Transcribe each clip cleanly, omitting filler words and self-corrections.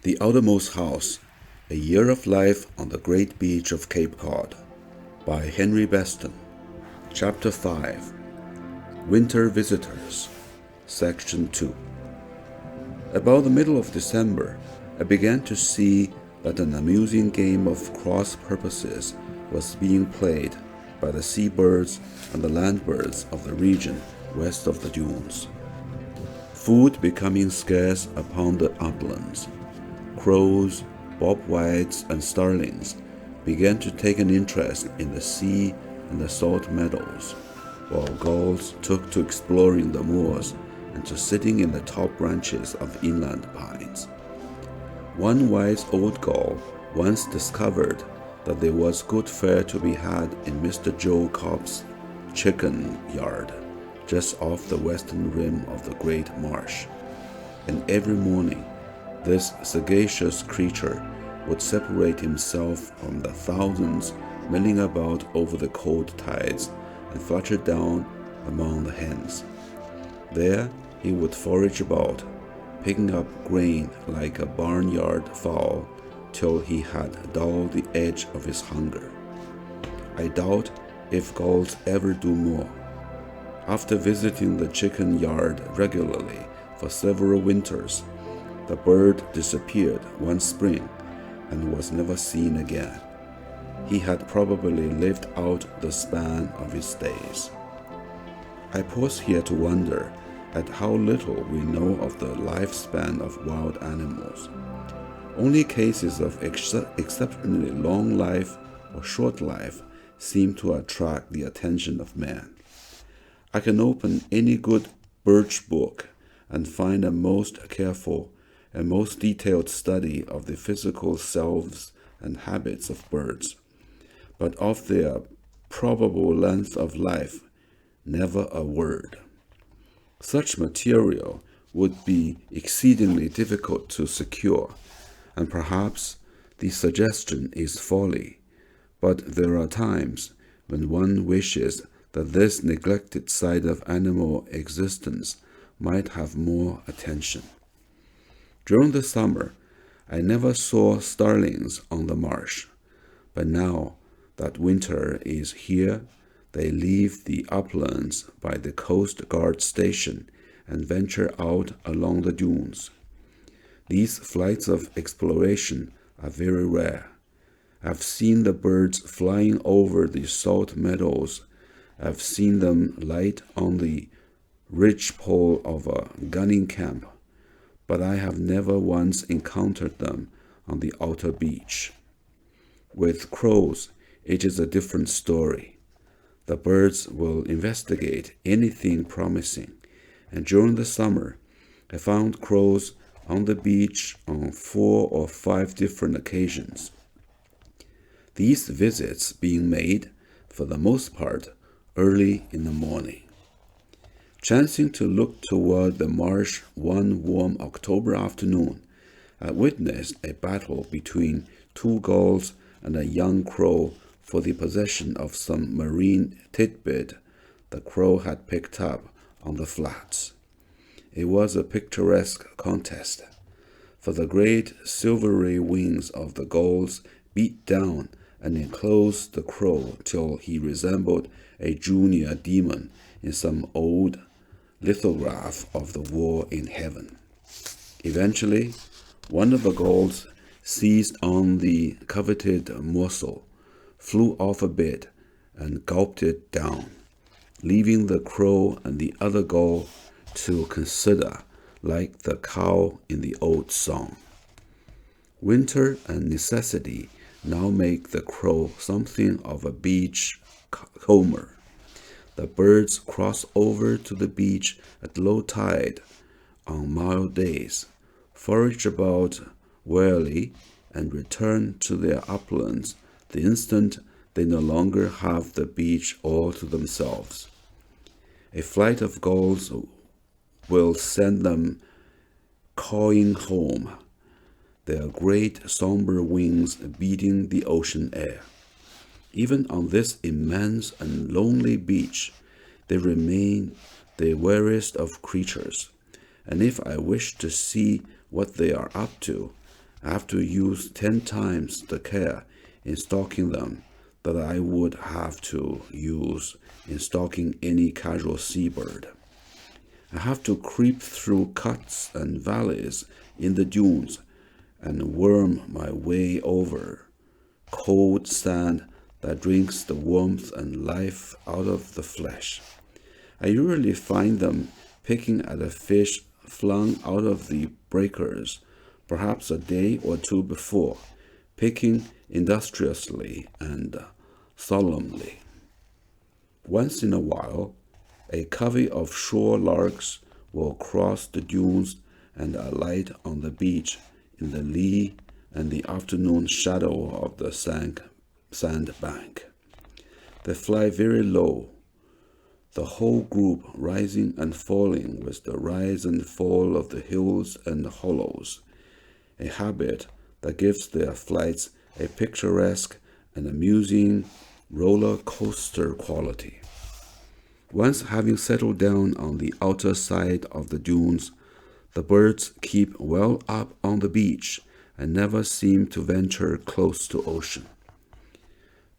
The Outermost House, A Year of Life on the Great Beach of Cape Cod by Henry Beston. Chapter 5, Winter Visitors, Section 2. About the middle of December, I began to see that an amusing game of cross purposes was being played by the seabirds and the landbirds of the region west of the dunes. Food becoming scarce upon the uplands, crows, bobwhites, and starlings began to take an interest in the sea and the salt meadows, while gulls took to exploring the moors and to sitting in the top branches of inland pines. One wise old gull once discovered that there was good fare to be had in Mr. Joe Cobb's chicken yard, just off the western rim of the great marsh, and every morning this sagacious creature would separate himself from the thousands milling about over the cold tides and flutter down among the hens. There he would forage about, picking up grain like a barnyard fowl till he had dulled the edge of his hunger. I doubt if gulls ever do more. After visiting the chicken yard regularly for several winters, the bird disappeared one spring and was never seen again. He had probably lived out the span of his days. I pause here to wonder at how little we know of the lifespan of wild animals. Only cases of exceptionally long life or short life seem to attract the attention of man. I can open any good birch book and find a most careful and most detailed study of the physical selves and habits of birds, but of their probable length of life, never a word. Such material would be exceedingly difficult to secure, and perhaps the suggestion is folly, but there are times when one wishes that this neglected side of animal existence might have more attention. During the summer, I never saw starlings on the marsh, but now that winter is here, they leave the uplands by the Coast Guard station and venture out along the dunes. These flights of exploration are very rare. I've seen the birds flying over the salt meadows. I've seen them light on the ridgepole of a gunning camp, but I have never once encountered them on the outer beach. With crows, it is a different story. The birds will investigate anything promising, and during the summer, I found crows on the beach on 4 or 5 different occasions. These visits being made, for the most part, early in the morning. Chancing to look toward the marsh one warm October afternoon, I witnessed a battle between 2 gulls and a young crow for the possession of some marine tidbit the crow had picked up on the flats. It was a picturesque contest, for the great silvery wings of the gulls beat down and enclosed the crow till he resembled a junior demon in some old lithograph of the war in heaven. Eventually, one of the gulls seized on the coveted morsel, flew off a bit, and gulped it down, leaving the crow and the other gull to consider, like the cow in the old song. Winter and necessity now make the crow something of a beach comber. The birds cross over to the beach at low tide on mild days, forage about warily, and return to their uplands the instant they no longer have the beach all to themselves. A flight of gulls will send them cawing home, their great somber wings beating the ocean air. Even on this immense and lonely beach, they remain the wariest of creatures, and if I wish to see what they are up to, I have to use 10 times the care in stalking them that I would have to use in stalking any casual seabird. I have to creep through cuts and valleys in the dunes and worm my way over cold sand that drinks the warmth and life out of the flesh. I usually find them picking at a fish flung out of the breakers, perhaps a day or two before, picking industriously and solemnly. Once in a while, a covey of shore larks will cross the dunes and alight on the beach in the lee and the afternoon shadow of the sand bank. They fly very low, the whole group rising and falling with the rise and fall of the hills and hollows, a habit that gives their flights a picturesque and amusing roller coaster quality. Once having settled down on the outer side of the dunes, the birds keep well up on the beach and never seem to venture close to ocean.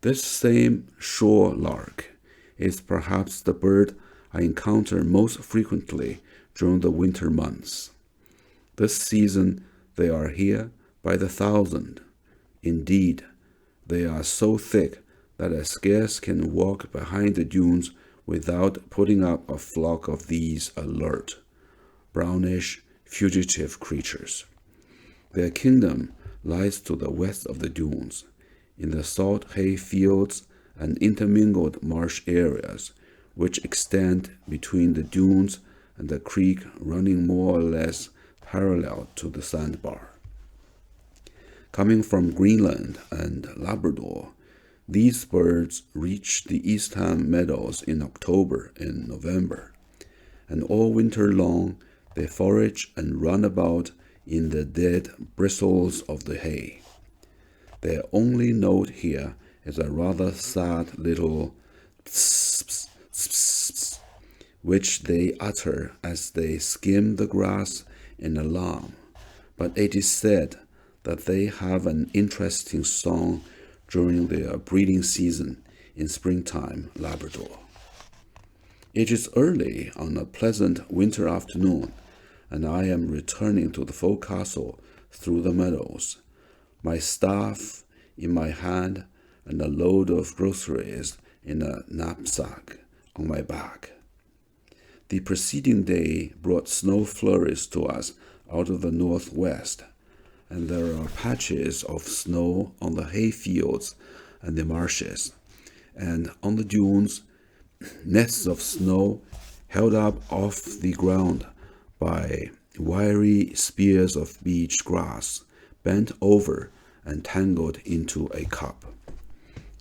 This same shore lark is perhaps the bird I encounter most frequently during the winter months. This season they are here by the thousand. Indeed, they are so thick that I scarce can walk behind the dunes without putting up a flock of these alert, brownish, fugitive creatures. Their kingdom lies to the west of the dunes, in the salt hay fields and intermingled marsh areas, which extend between the dunes and the creek running more or less parallel to the sandbar. Coming from Greenland and Labrador, these birds reach the eastern meadows in October and November, and all winter long they forage and run about in the dead bristles of the hay. Their only note here is a rather sad little tss, tss, tss, which they utter as they skim the grass in alarm, but it is said that they have an interesting song during their breeding season in springtime Labrador. It is early on a pleasant winter afternoon, and I am returning to the forecastle through the meadows, my staff in my hand and a load of groceries in a knapsack on my back. The preceding day brought snow flurries to us out of the northwest, and there are patches of snow on the hay fields and the marshes, and on the dunes, nests of snow held up off the ground by wiry spears of beach grass, bent over and tangled into a cup.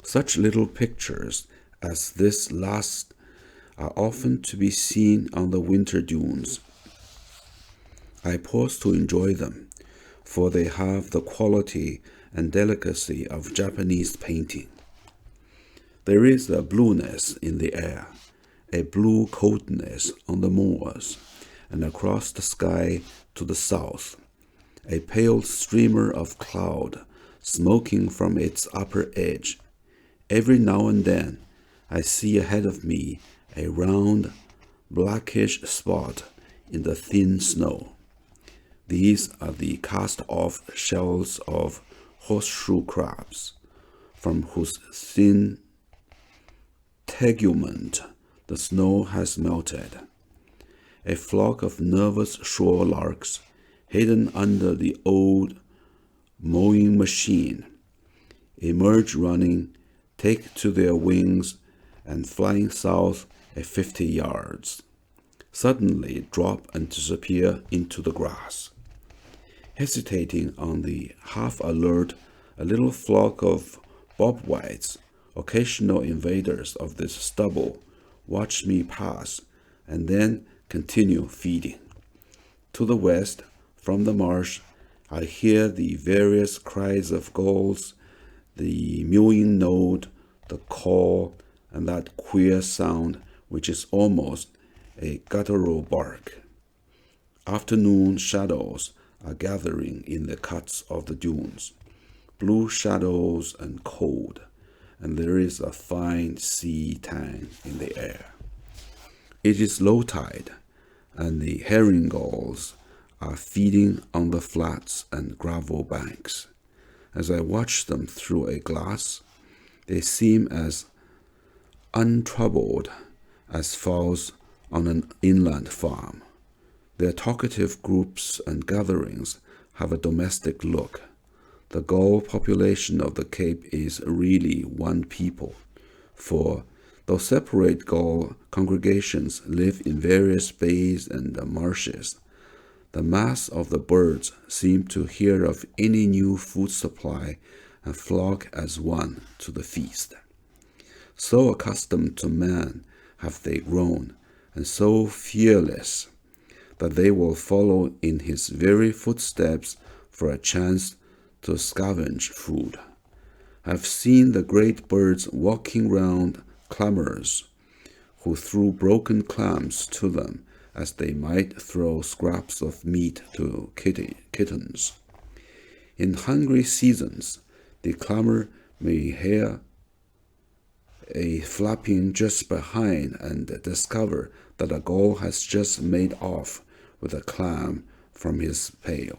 Such little pictures as this last are often to be seen on the winter dunes. I pause to enjoy them, for they have the quality and delicacy of Japanese painting. There is a blueness in the air, a blue coldness on the moors, and across the sky to the south, a pale streamer of cloud smoking from its upper edge. Every now and then I see ahead of me a round, blackish spot in the thin snow. These are the cast-off shells of horseshoe crabs, from whose thin tegument the snow has melted. A flock of nervous shore larks, hidden under the old mowing machine, emerge running, take to their wings, and flying south 50 yards, suddenly drop and disappear into the grass. Hesitating on the half-alert, a little flock of bobwhites, occasional invaders of this stubble, watch me pass and then continue feeding. To the west, from the marsh, I hear the various cries of gulls, the mewing note, the call, and that queer sound which is almost a guttural bark. Afternoon shadows are gathering in the cuts of the dunes, blue shadows and cold, and there is a fine sea tang in the air. It is low tide, and the herring gulls are feeding on the flats and gravel banks. As I watch them through a glass, they seem as untroubled as fowls on an inland farm. Their talkative groups and gatherings have a domestic look. The gull population of the Cape is really one people, for though separate gull congregations live in various bays and marshes, the mass of the birds seem to hear of any new food supply and flock as one to the feast. So accustomed to man have they grown, and so fearless, that they will follow in his very footsteps for a chance to scavenge food. I've seen the great birds walking round clambers, who threw broken clams to them as they might throw scraps of meat to kittens. In hungry seasons, the clammer may hear a flapping just behind and discover that a gull has just made off with a clam from his pail.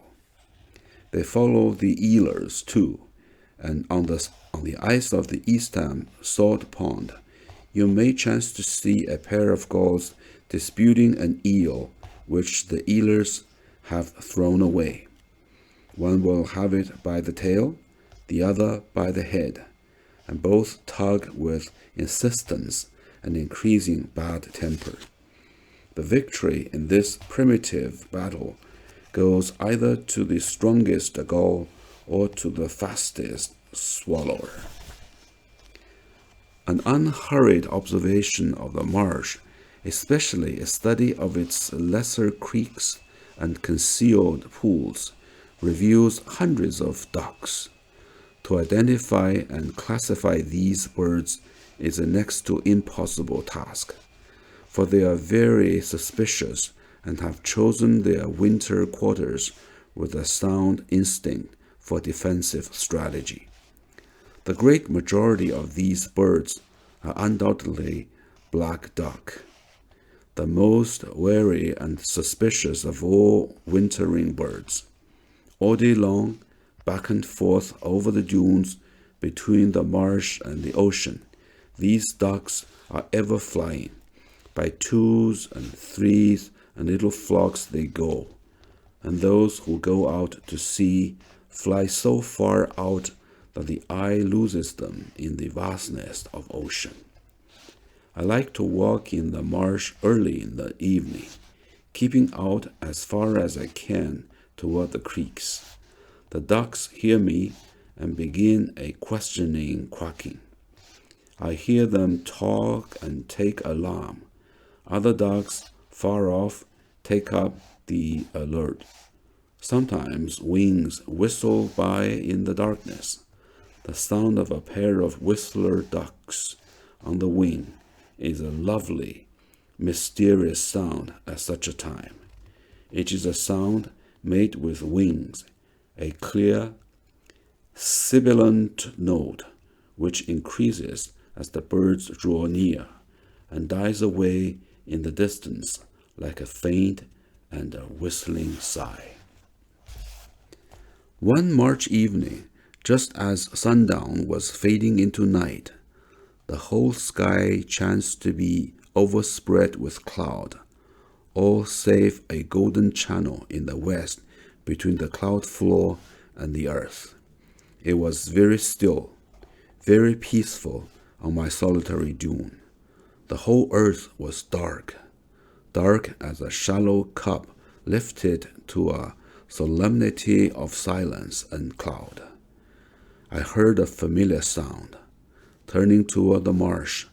They follow the eelers too, and on the ice of the Eastham salt pond, you may chance to see a pair of gulls disputing an eel which the eelers have thrown away. One will have it by the tail, the other by the head, and both tug with insistence and increasing bad temper. The victory in this primitive battle goes either to the strongest gull or to the fastest swallower. An unhurried observation of the marsh, especially a study of its lesser creeks and concealed pools, reveals hundreds of ducks. To identify and classify these birds is a next to impossible task, for they are very suspicious and have chosen their winter quarters with a sound instinct for defensive strategy. The great majority of these birds are undoubtedly black duck, the most wary and suspicious of all wintering birds. All day long, back and forth over the dunes between the marsh and the ocean, these ducks are ever flying. By twos and threes and little flocks they go, and those who go out to sea fly so far out that the eye loses them in the vastness of ocean. I like to walk in the marsh early in the evening, keeping out as far as I can toward the creeks. The ducks hear me and begin a questioning quacking. I hear them talk and take alarm. Other ducks far off take up the alert. Sometimes wings whistle by in the darkness. The sound of a pair of whistler ducks on the wing is a lovely, mysterious sound at such a time. It is a sound made with wings, a clear, sibilant note which increases as the birds draw near and dies away in the distance like a faint and a whistling sigh. One March evening, just as sundown was fading into night, the whole sky chanced to be overspread with cloud, all save a golden channel in the west between the cloud floor and the earth. It was very still, very peaceful on my solitary dune. The whole earth was dark, dark as a shallow cup lifted to a solemnity of silence and cloud. I heard a familiar sound. Turning toward the marsh,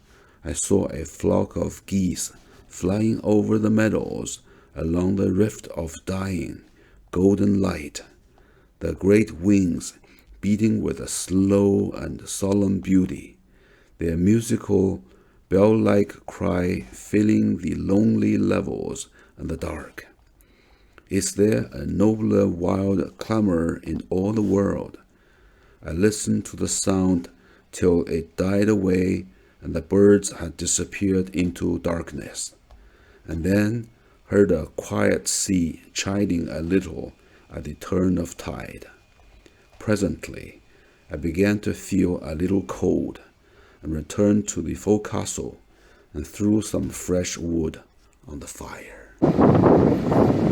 I saw a flock of geese flying over the meadows along the rift of dying, golden light, their great wings beating with a slow and solemn beauty, their musical, bell-like cry filling the lonely levels and the dark. Is there a nobler wild clamor in all the world? I listened to the sound till it died away and the birds had disappeared into darkness, and then heard a quiet sea chiding a little at the turn of tide. Presently, I began to feel a little cold, and returned to the forecastle and threw some fresh wood on the fire.